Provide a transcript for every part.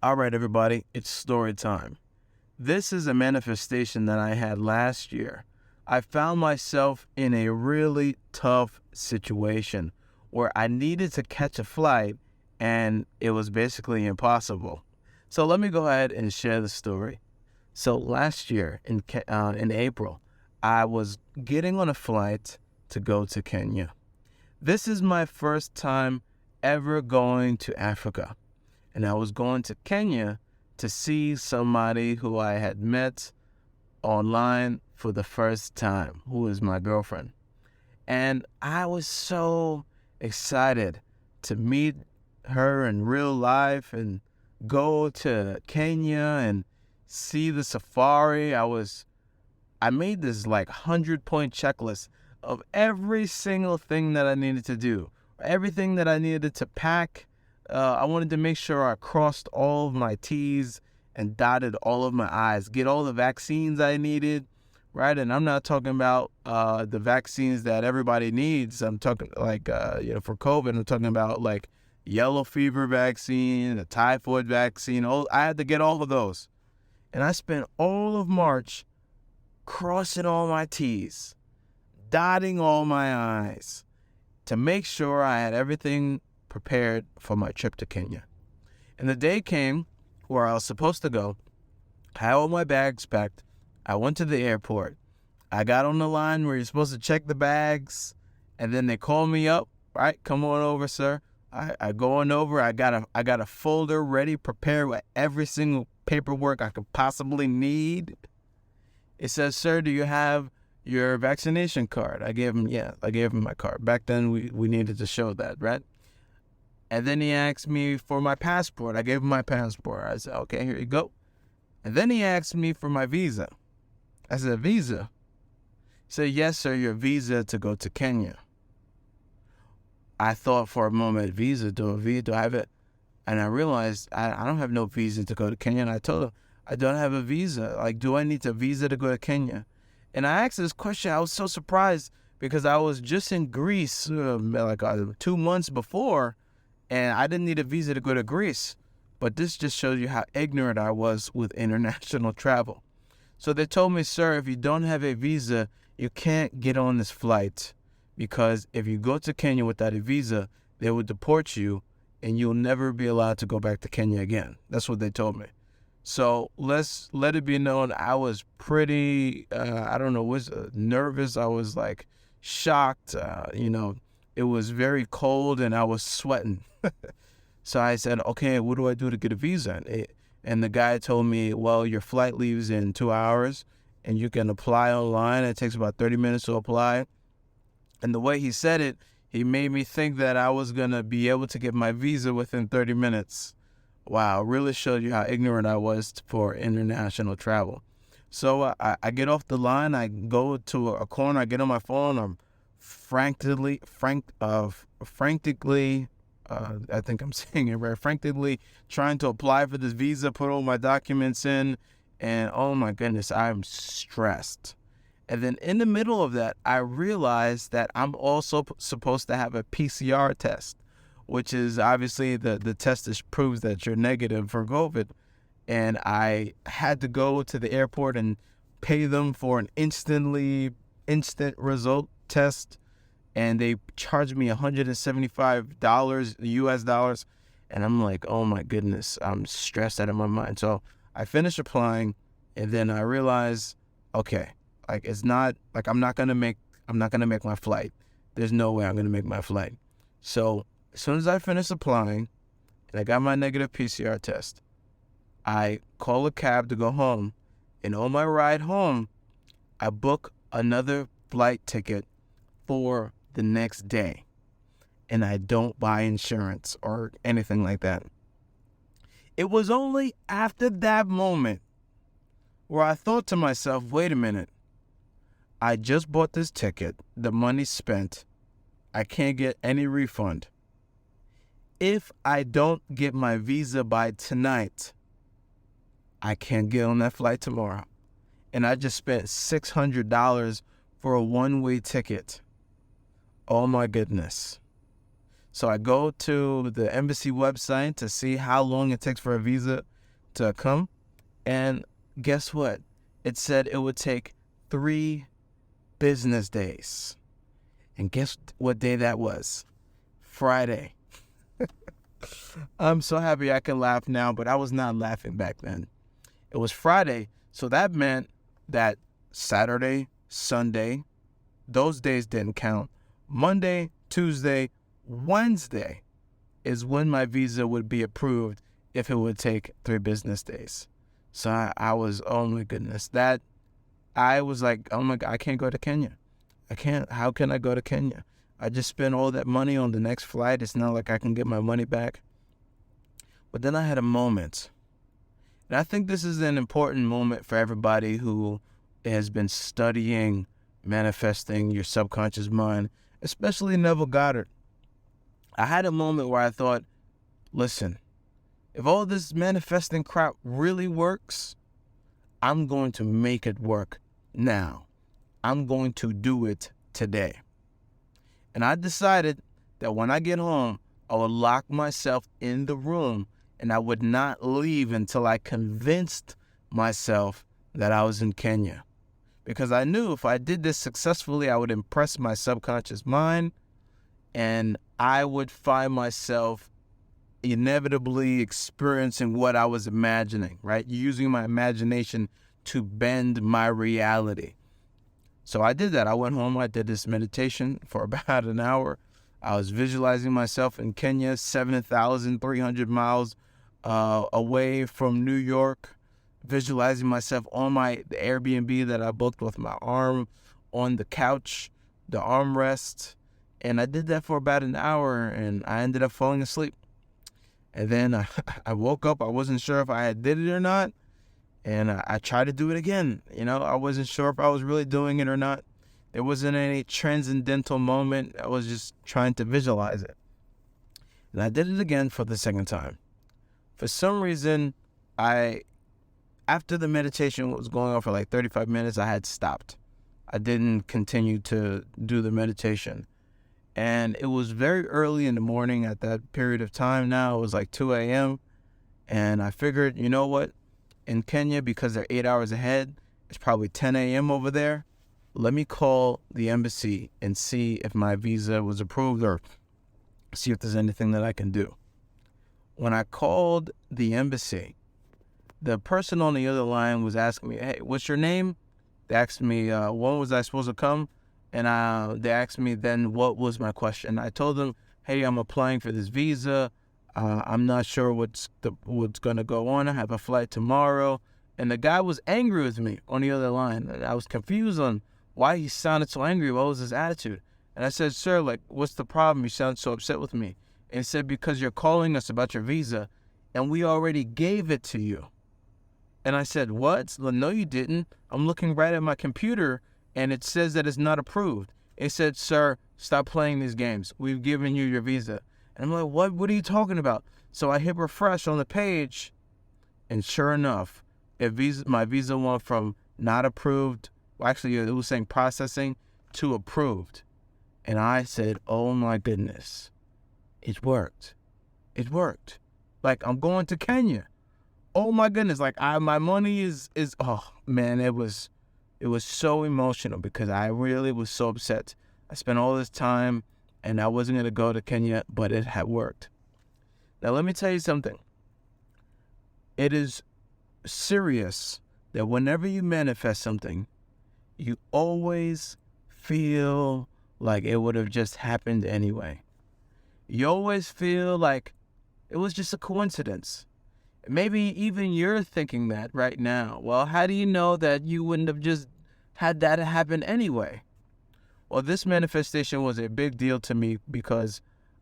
All right, everybody, it's story time. This is a manifestation that I had last year. I found myself in a really tough situation where I needed to catch a flight and it was basically impossible. So let me go ahead and share the story. So last year in April, I was getting on a flight to go to Kenya. This is my first time ever going to Africa. And I was going to Kenya to see somebody who I had met online for the first time, who is my girlfriend. And I was so excited to meet her in real life and go to Kenya and see the safari. I made this like 100-point checklist of every single thing that I needed to do, everything that I needed to pack. I wanted to make sure I crossed all of my T's and dotted all of my I's, get all the vaccines I needed, right? And I'm not talking about the vaccines that everybody needs. I'm talking like, for COVID, I'm talking about like yellow fever vaccine, the typhoid vaccine. I had to get all of those. And I spent all of March crossing all my T's, dotting all my I's to make sure I had everything prepared for my trip to Kenya. And the day came where I was supposed to go. I had all my bags packed. I went to the airport. I got on the line where you're supposed to check the bags, and then they called me up. Right, come on over, sir. I go on over. I got a folder ready, prepared with every single paperwork I could possibly need. It says, "Sir, do you have your vaccination card?" I gave him my card. Back then, we needed to show that, right? And then he asked me for my passport. I gave him my passport. I said, "Okay, here you go." And then he asked me for my visa. I said, "Visa?" He said, "Yes, sir, your visa to go to Kenya." I thought for a moment, visa, do I have it? And I realized I don't have no visa to go to Kenya. And I told him, I don't have a visa. Like, do I need a visa to go to Kenya? And I asked this question. I was so surprised because I was just in Greece 2 months before, and I didn't need a visa to go to Greece. But this just shows you how ignorant I was with international travel. So they told me, "Sir, if you don't have a visa, you can't get on this flight, because if you go to Kenya without a visa, they will deport you and you'll never be allowed to go back to Kenya again." That's what they told me. So let it be known, I was pretty, nervous. I was like shocked. It was very cold and I was sweating. So I said, "Okay, what do I do to get a visa?" And the guy told me, "Well, your flight leaves in 2 hours and you can apply online. It takes about 30 minutes to apply." And the way he said it, he made me think that I was going to be able to get my visa within 30 minutes. Wow, really showed you how ignorant I was for international travel. So I get off the line, I go to a corner, I get on my phone, I'm frantically, I think I'm saying it right, frantically trying to apply for this visa, put all my documents in, and oh my goodness, I'm stressed. And then in the middle of that, I realized that I'm also supposed to have a PCR test, which is obviously the test that proves that you're negative for COVID. And I had to go to the airport and pay them for an instant result test. And they charged me $175 US dollars. And I'm like, oh my goodness, I'm stressed out of my mind. So I finished applying, and then I realized, okay, like it's not like I'm not gonna make my flight. There's no way I'm gonna make my flight. So as soon as I finished applying and I got my negative PCR test, I call a cab to go home. And on my ride home, I book another flight ticket for the next day. And I don't buy insurance or anything like that. It was only after that moment where I thought to myself, wait a minute. I just bought this ticket. The money's spent. I can't get any refund. If I don't get my visa by tonight, I can't get on that flight tomorrow. And I just spent $600 for a one-way ticket. Oh my goodness. So I go to the embassy website to see how long it takes for a visa. to come. And guess what? It said it would take 3 business days. And guess what day that was? Friday. I'm so happy I can laugh now, but I was not laughing back then. It was Friday, so that meant that Saturday, Sunday, those days didn't count. Monday, Tuesday, Wednesday is when my visa would be approved if it would take 3 business days. So I was, oh my goodness, I was like, oh my God, I can't go to Kenya. How can I go to Kenya? I just spent all that money on the next flight. It's not like I can get my money back. But then I had a moment. And I think this is an important moment for everybody who has been studying manifesting your subconscious mind, especially Neville Goddard. I had a moment where I thought, listen, if all this manifesting crap really works, I'm going to make it work now. I'm going to do it today. And I decided that when I get home, I would lock myself in the room and I would not leave until I convinced myself that I was in Kenya. Because I knew if I did this successfully, I would impress my subconscious mind and I would find myself inevitably experiencing what I was imagining, right? Using my imagination to bend my reality. So I did that. I went home. I did this meditation for about an hour. I was visualizing myself in Kenya, 7,300 miles away from New York, visualizing myself on the Airbnb that I booked with my arm on the couch, the armrest. And I did that for about an hour and I ended up falling asleep. And then I woke up. I wasn't sure if I did it or not. And I tried to do it again. I wasn't sure if I was really doing it or not. There wasn't any transcendental moment. I was just trying to visualize it. And I did it again for the second time. For some reason, after the meditation was going on for like 35 minutes, I had stopped. I didn't continue to do the meditation. And it was very early in the morning at that period of time now. It was like 2 a.m. And I figured, you know what? In Kenya, because they're 8 hours ahead, it's probably 10 a.m. over there. Let me call the embassy and see if my visa was approved or see if there's anything that I can do. When I called the embassy, the person on the other line was asking me, hey, what's your name? They asked me, when was I supposed to come? And they asked me then what was my question. I told them, hey, I'm applying for this visa. I'm not sure what's going to go on. I have a flight tomorrow. And the guy was angry with me on the other line. And I was confused on why he sounded so angry. What was his attitude? And I said, sir, what's the problem? You sound so upset with me. And he said, because you're calling us about your visa and we already gave it to you. And I said, what? Well, no, you didn't. I'm looking right at my computer and it says that it's not approved. It said, sir, stop playing these games. We've given you your visa. And I'm like, what are you talking about? So I hit refresh on the page, and sure enough, my visa went from not approved, well, actually it was saying processing, to approved. And I said, oh my goodness, it worked. It worked. I'm going to Kenya. Oh my goodness, my money is oh man, it was so emotional because I really was so upset. I spent all this time and I wasn't going to go to Kenya, but it had worked. Now, let me tell you something. It is serious that whenever you manifest something, you always feel like it would have just happened anyway. You always feel like it was just a coincidence. Maybe even you're thinking that right now. Well, how do you know that you wouldn't have just had that happen anyway? Well, this manifestation was a big deal to me because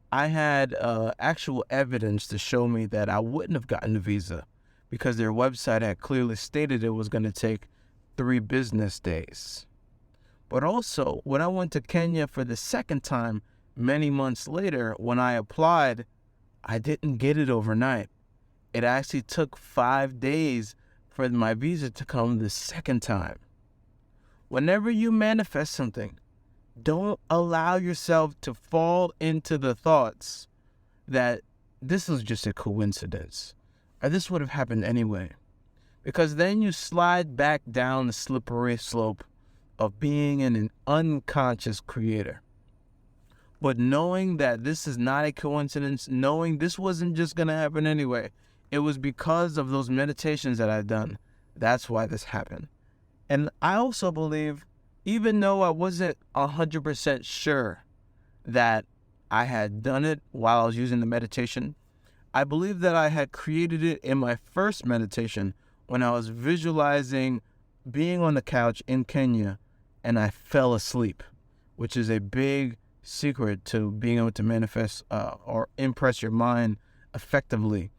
I had actual evidence to show me that I wouldn't have gotten the visa because their website had clearly stated it was going to take 3 business days. But also, when I went to Kenya for the second time, many months later, when I applied, I didn't get it overnight. It actually took 5 days for my visa to come the second time. Whenever you manifest something, don't allow yourself to fall into the thoughts that this is just a coincidence. or this would have happened anyway. Because then you slide back down the slippery slope of being an unconscious creator. But knowing that this is not a coincidence, knowing this wasn't just going to happen anyway, it was because of those meditations that I've done. That's why this happened. And I also believe, even though I wasn't 100% sure that I had done it while I was using the meditation, I believe that I had created it in my first meditation when I was visualizing being on the couch in Kenya and I fell asleep, which is a big secret to being able to manifest or impress your mind effectively,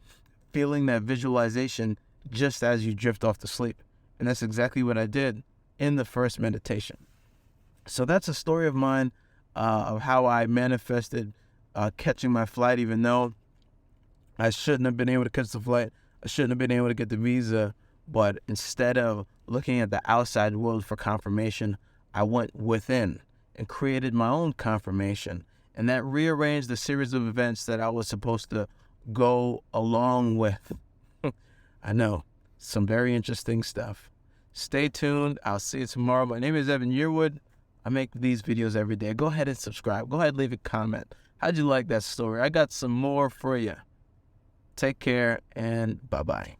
feeling that visualization just as you drift off to sleep. And that's exactly what I did in the first meditation. So that's a story of mine of how I manifested catching my flight, even though I shouldn't have been able to catch the flight. I shouldn't have been able to get the visa. But instead of looking at the outside world for confirmation, I went within and created my own confirmation. And that rearranged the series of events that I was supposed to go along with. I know, some very interesting stuff. Stay tuned. I'll see you tomorrow. My name is Evan Yearwood. I make these videos every day. Go ahead and subscribe. Go ahead and leave a comment. How'd you like that story? I got some more for you. Take care and bye-bye.